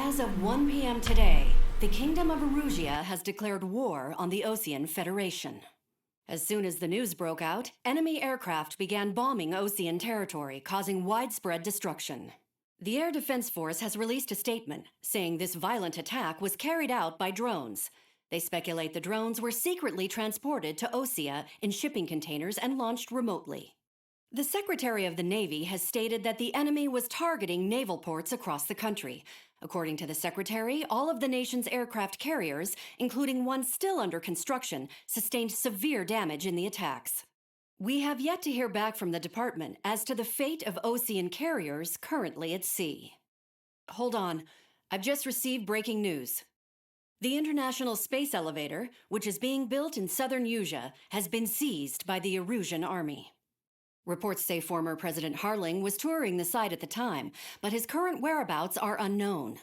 As of 1 p.m. today, the Kingdom of Erusea has declared war on the Osean Federation. As soon as the news broke out, enemy aircraft began bombing Osean territory, causing widespread destruction. The Air Defense Force has released a statement saying this violent attack was carried out by drones. They speculate the drones were secretly transported to Osea in shipping containers and launched remotely. The Secretary of the Navy has stated that the enemy was targeting naval ports across the country. According to the Secretary, all of the nation's aircraft carriers, including one still under construction, sustained severe damage in the attacks. We have yet to hear back from the department as to the fate of Osean carriers currently at sea. Hold on, I've just received breaking news. The International Space Elevator, which is being built in southern Usea, has been seized by the Erusian army. Reports say former President Harling was touring the site at the time, but his current whereabouts are unknown.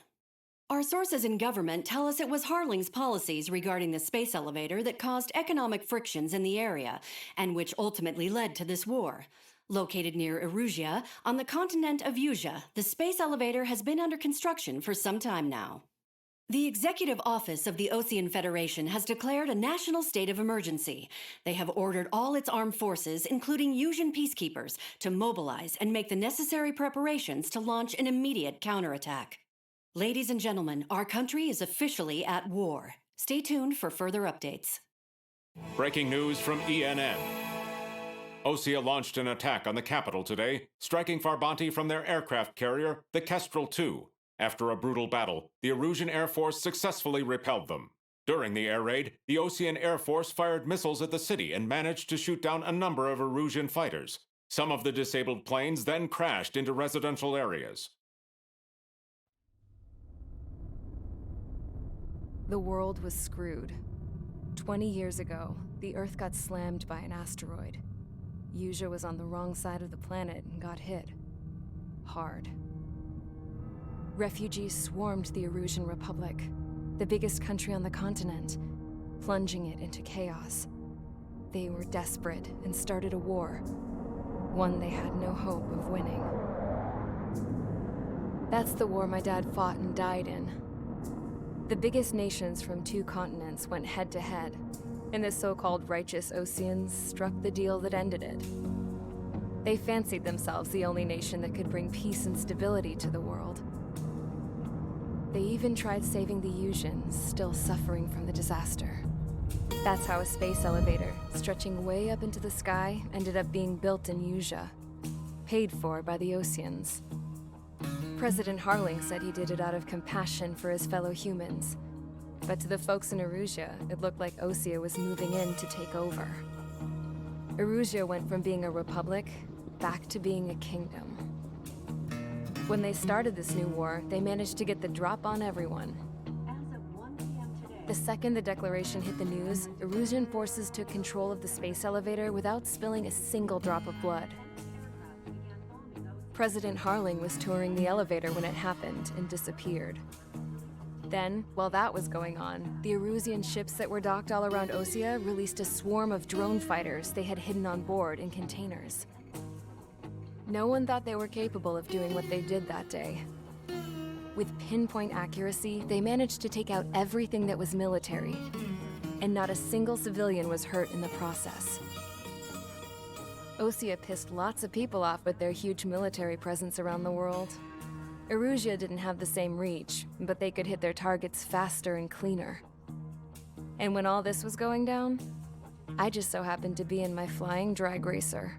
Our sources in government tell us it was Harling's policies regarding the space elevator that caused economic frictions in the area, and which ultimately led to this war. Located near Erusea, on the continent of Usea, the space elevator has been under construction for some time now. The Executive Office of the Osean Federation has declared a national state of emergency. They have ordered all its armed forces, including Usean peacekeepers, to mobilize and make the necessary preparations to launch an immediate counterattack. Ladies and gentlemen, our country is officially at war. Stay tuned for further updates. Breaking news from ENN. Osea launched an attack on the capital today, striking Farbanti from their aircraft carrier, the Kestrel II. After a brutal battle, the Erusian Air Force successfully repelled them. During the air raid, the Osean Air Force fired missiles at the city and managed to shoot down a number of Erusian fighters. Some of the disabled planes then crashed into residential areas. The world was screwed. 20 years ago, the Earth got slammed by an asteroid. Usea was on the wrong side of the planet and got hit. Hard. Refugees swarmed the Erusian Republic, the biggest country on the continent, plunging it into chaos. They were desperate and started a war, one they had no hope of winning. That's the war my dad fought and died in. The biggest nations from 2 continents went head-to-head, and the so-called righteous Oseans struck the deal that ended it. They fancied themselves the only nation that could bring peace and stability to the world. They even tried saving the Useans, still suffering from the disaster. That's how a space elevator, stretching way up into the sky, ended up being built in Usea, paid for by the Oseans. President Harling said he did it out of compassion for his fellow humans. But to the folks in Erusea, it looked like Osea was moving in to take over. Erusea went from being a republic back to being a kingdom. When they started this new war, they managed to get the drop on everyone. The second the declaration hit the news, Erusian forces took control of the space elevator without spilling a single drop of blood. President Harling was touring the elevator when it happened and disappeared. Then, while that was going on, the Erusian ships that were docked all around Osea released a swarm of drone fighters they had hidden on board in containers. No one thought they were capable of doing what they did that day. With pinpoint accuracy, they managed to take out everything that was military, and not a single civilian was hurt in the process. Osea pissed lots of people off with their huge military presence around the world. Erusea didn't have the same reach, but they could hit their targets faster and cleaner. And when all this was going down, I just so happened to be in my flying drag racer.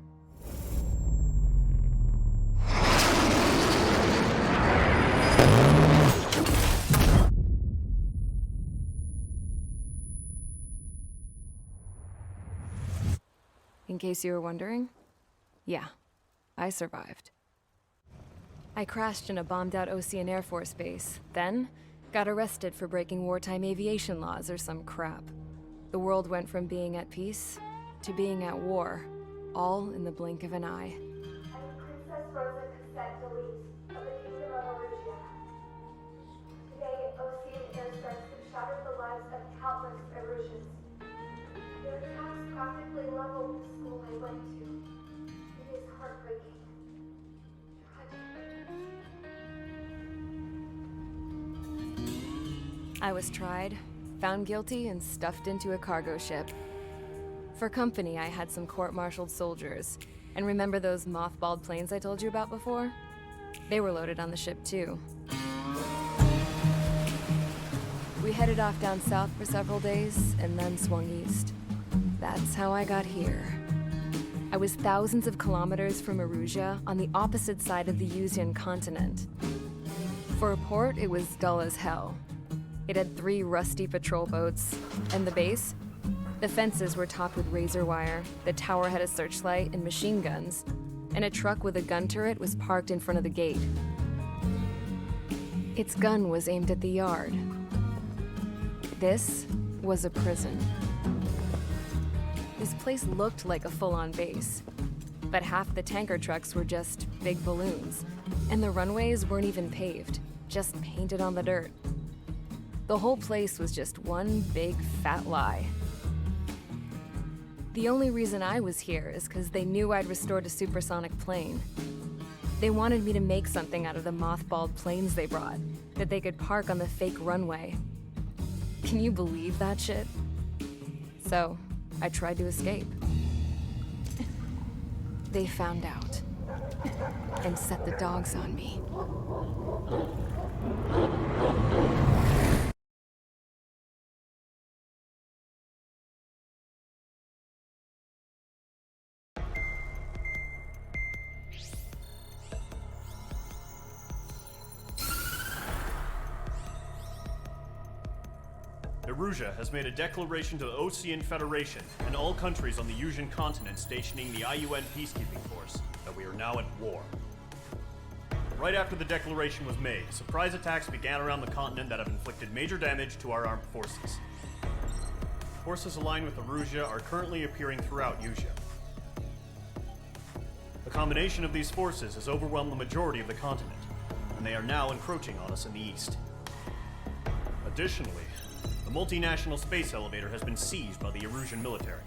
In case you were wondering, yeah, I survived. I crashed in a bombed-out Osean Air Force base, then got arrested for breaking wartime aviation laws or some crap. The world went from being at peace to being at war, all in the blink of an eye. I'm Princess Rosa Cassette Delete of the Kingdom of Erusea. Today, Osean airstrikes have shattered the lives of countless Erusians. Their attacks practically leveled the school I went to. It is heartbreaking. Tragic. I was tried, found guilty, and stuffed into a cargo ship. For company, I had some court-martialed soldiers. And remember those mothballed planes I told you about before? They were loaded on the ship too. We headed off down south for several days, and then swung east. That's how I got here. I was thousands of kilometers from Erusea, on the opposite side of the Usian continent. For a port, it was dull as hell. It had 3 rusty patrol boats, and the base? The fences were topped with razor wire, the tower had a searchlight and machine guns, and a truck with a gun turret was parked in front of the gate. Its gun was aimed at the yard. This was a prison. This place looked like a full-on base, but half the tanker trucks were just big balloons, and the runways weren't even paved, just painted on the dirt. The whole place was just one big fat lie. The only reason I was here is because they knew I'd restored a supersonic plane. They wanted me to make something out of the mothballed planes they brought, that they could park on the fake runway. Can you believe that shit? So, I tried to escape. They found out, and set the dogs on me. Erusea has made a declaration to the Ocean Federation and all countries on the Usian continent stationing the IUN peacekeeping force that we are now at war. Right after the declaration was made, surprise attacks began around the continent that have inflicted major damage to our armed forces. Forces aligned with Erusea are currently appearing throughout Usia. The combination of these forces has overwhelmed the majority of the continent, and they are now encroaching on us in the east. Additionally, the multinational space elevator has been seized by the Erusian military.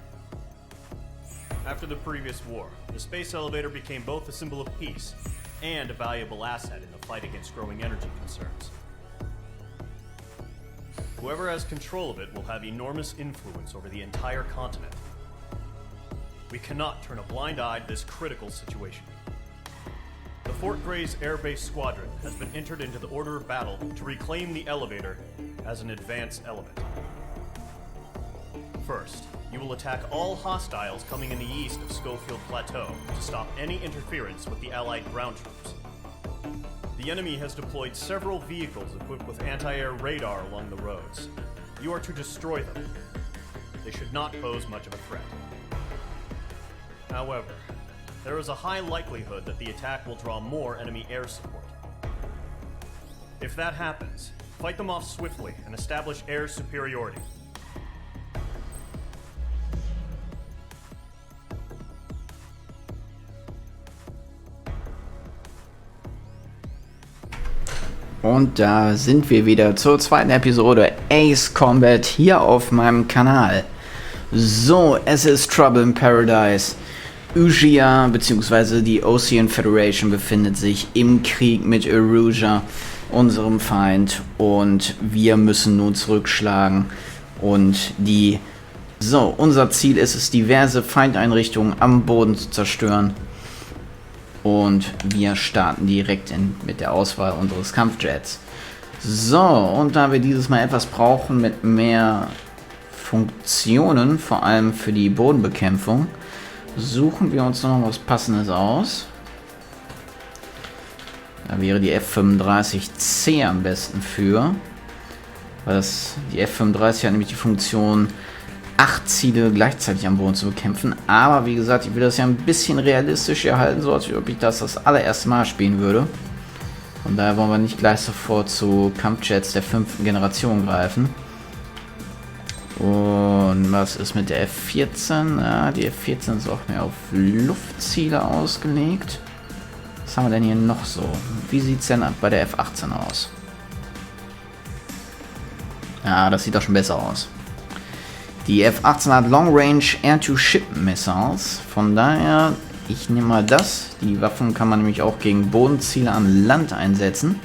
After the previous war, the space elevator became both a symbol of peace and a valuable asset in the fight against growing energy concerns. Whoever has control of it will have enormous influence over the entire continent. We cannot turn a blind eye to this critical situation. The Fort Gray's Air Base Squadron has been entered into the order of battle to reclaim the elevator as an advance element. First, you will attack all hostiles coming in the east of Schofield Plateau to stop any interference with the Allied ground troops. The enemy has deployed several vehicles equipped with anti-air radar along the roads. You are to destroy them. They should not pose much of a threat. However, there is a high likelihood that the attack will draw more enemy air support. If that happens, fight them off swiftly and establish air superiority. Und da sind wir wieder zur zweiten Episode Ace Combat hier auf meinem Kanal. So, es ist Trouble in Paradise. Usea bzw. die Ocean Federation befindet sich im Krieg mit Erusea, unserem Feind, und wir müssen nun zurückschlagen und unser Ziel ist es, diverse Feindeinrichtungen am Boden zu zerstören, und wir starten direkt mit der Auswahl unseres Kampfjets. So, und da wir dieses Mal etwas brauchen mit mehr Funktionen, vor allem für die Bodenbekämpfung, suchen wir uns noch was Passendes aus. Da wäre die F-35C am besten für. Die F-35 hat nämlich die Funktion, 8 Ziele gleichzeitig am Boden zu bekämpfen. Aber wie gesagt, ich will das ja ein bisschen realistisch erhalten, so als ob ich das allererste Mal spielen würde. Von daher wollen wir nicht gleich sofort zu Kampfjets der 5. Generation greifen. Und was ist mit der F-14? Ja, die F-14 ist auch mehr auf Luftziele ausgelegt. Was haben wir denn hier noch so? Wie sieht es denn bei der F-18 aus? Ja, das sieht doch schon besser aus. Die F-18 hat Long Range Air-to-Ship Missiles. Von daher, ich nehme mal das. Die Waffen kann man nämlich auch gegen Bodenziele an Land einsetzen.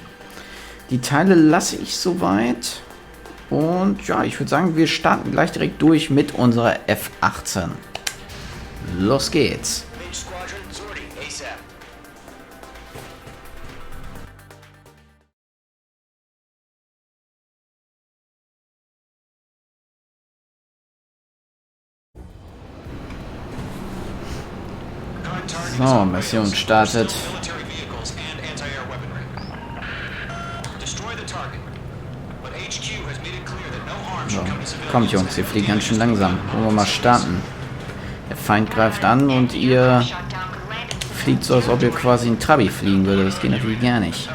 Die Teile lasse ich soweit. Und ja, ich würde sagen, wir starten gleich direkt durch mit unserer F-18. Los geht's. So, Mission startet. So, kommt Jungs, wir fliegen ganz schön langsam. Wollen wir mal starten. Der Feind greift an und ihr fliegt so, als ob ihr quasi ein Trabi fliegen würde. Das geht natürlich gar nicht.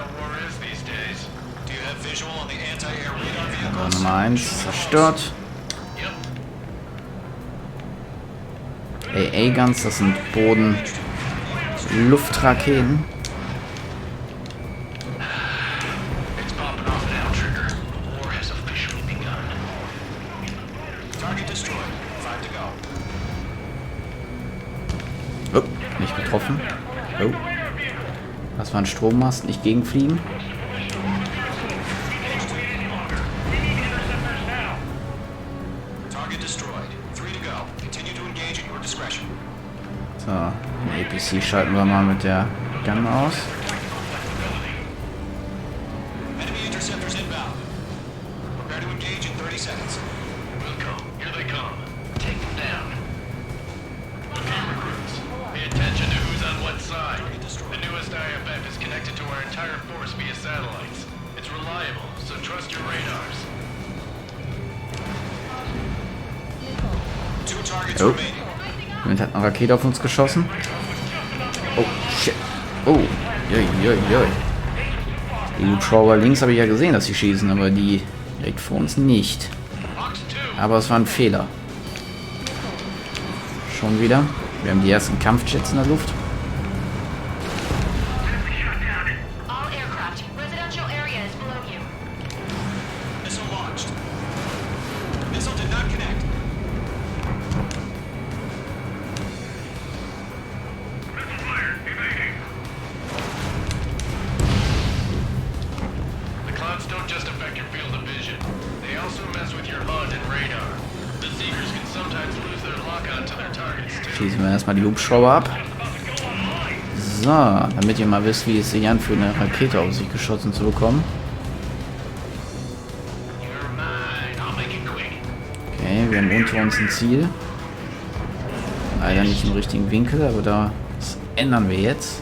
Also Nummer 1 zerstört. AA-Guns, das sind Boden-Luftraketen. Oh, nicht getroffen. Oh. Das war ein Strommast, nicht gegenfliegen. So, den APC schalten wir mal mit der Gun aus. Oh. Jemand hat eine Rakete auf uns geschossen. Oh, shit. Oh, joi. Die Hubschrauber links habe ich ja gesehen, dass sie schießen, aber die direkt vor uns nicht. Aber es war ein Fehler. Schon wieder. Wir haben die ersten Kampfjets in der Luft. Schießen wir erstmal die Hubschrauber ab. So, damit ihr mal wisst, wie es sich anfühlt, eine Rakete auf sich geschossen zu bekommen. Okay, wir haben unter uns ein Ziel. Leider nicht im richtigen Winkel, aber das ändern wir jetzt.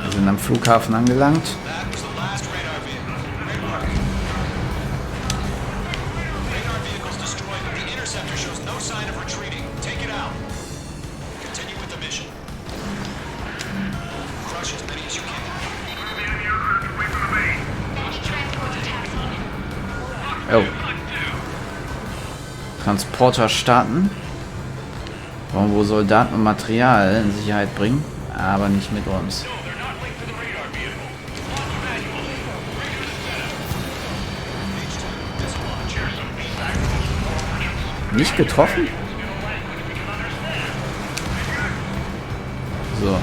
Wir sind am Flughafen angelangt. Oh. Transporter starten. Wollen wohl Soldaten und Material in Sicherheit bringen, aber nicht mit uns. Nicht getroffen? So.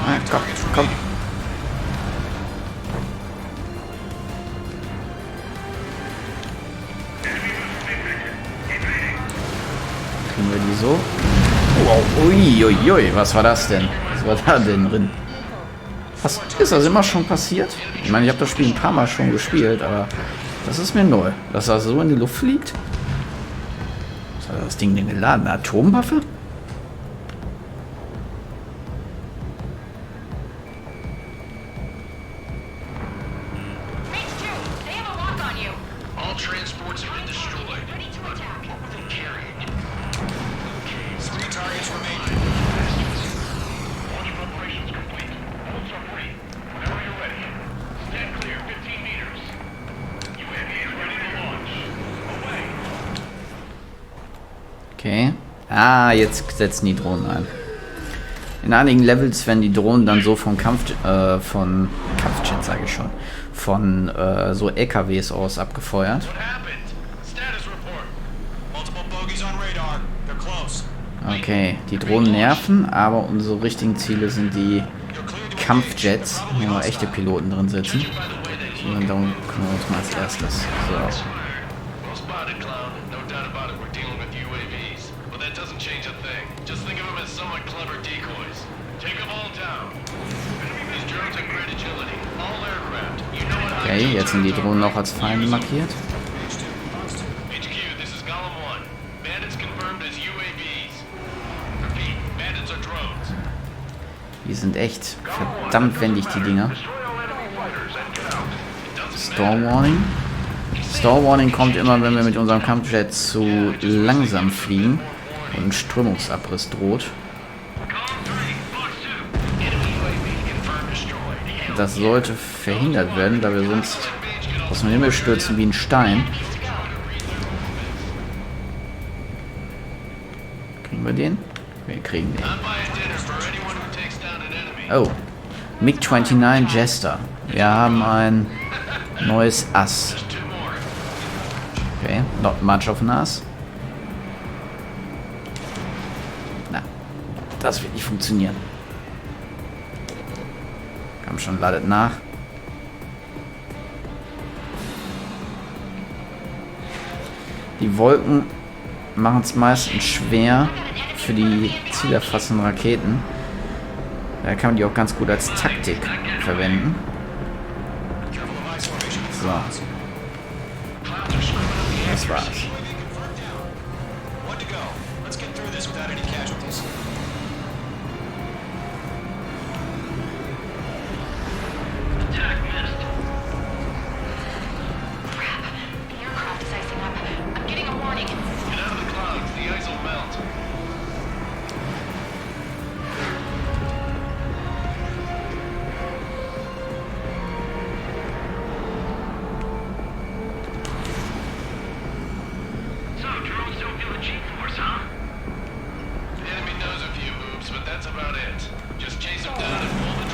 Ah, komm. Kriegen wir die so? Wow, uiuiui, was war das denn? Was war da denn drin? Was ist das immer schon passiert? Ich meine, ich habe das Spiel ein paar Mal schon gespielt, aber das ist mir neu. Dass das so in die Luft fliegt? Was hat das Ding denn geladen? Eine Atomwaffe? Okay. Ah, jetzt setzen die Drohnen ein. In einigen Levels werden die Drohnen dann so von Kampfjets, sage ich schon, von so LKWs aus abgefeuert. Okay, die Drohnen nerven, aber unsere richtigen Ziele sind die Kampfjets, wo noch echte Piloten drin sitzen. Und darum kümmern wir uns mal als erstes. So. Okay, jetzt sind die Drohnen auch als Feinde markiert. Die sind echt verdammt wendig, die Dinger. Storm Warning. Storm Warning kommt immer, wenn wir mit unserem Kampfjet zu langsam fliegen und ein Strömungsabriss droht. Das sollte verhindert werden, da wir sonst aus dem Himmel stürzen wie ein Stein. Kriegen wir den? Wir kriegen den. Oh, MiG-29 Jester. Wir haben ein neues Ass. Okay, not much of an Ass. Na, das wird nicht funktionieren. Komm schon, ladet nach. Die Wolken machen es meistens schwer für die zielerfassenden Raketen. Da kann man die auch ganz gut als Taktik verwenden. So. Das war's.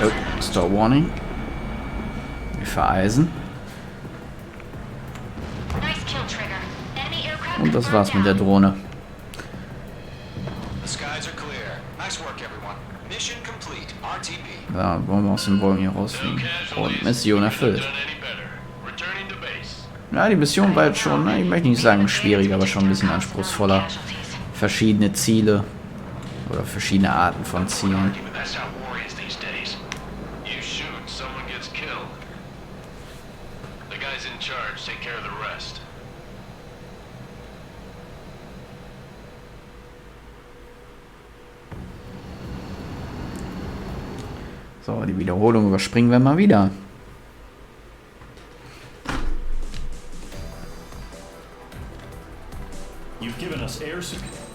Oh, Stop Warning. Wir vereisen. Und das war's mit der Drohne. Da wollen wir aus dem Wolken hier rausfliegen. Und Mission erfüllt. Ja, die Mission war jetzt schon, ich möchte nicht sagen schwierig, aber schon ein bisschen anspruchsvoller. Verschiedene Ziele oder verschiedene Arten von Zielen. So, die Wiederholung überspringen wir mal wieder.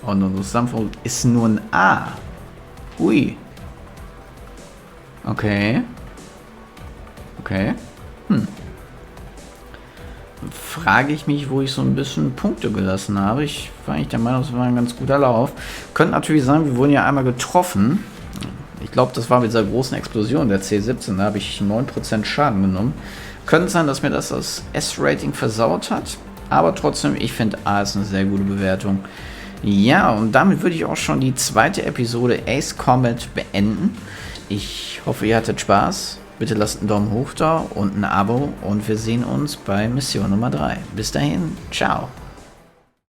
Und unsere Sanftmut ist nur ein A. Ui. Okay. Okay. Frage ich mich, wo ich so ein bisschen Punkte gelassen habe. Ich war eigentlich der Meinung, es war ein ganz guter Lauf. Könnte natürlich sein, wir wurden ja einmal getroffen. Ich glaube, das war mit dieser großen Explosion der C-17. Da habe ich 9% Schaden genommen. Könnte sein, dass mir das S-Rating versaut hat. Aber trotzdem, ich finde A ist eine sehr gute Bewertung. Ja, und damit würde ich auch schon die zweite Episode Ace Combat beenden. Ich hoffe, ihr hattet Spaß. Bitte lasst einen Daumen hoch da und ein Abo. Und wir sehen uns bei Mission Nummer 3. Bis dahin, ciao.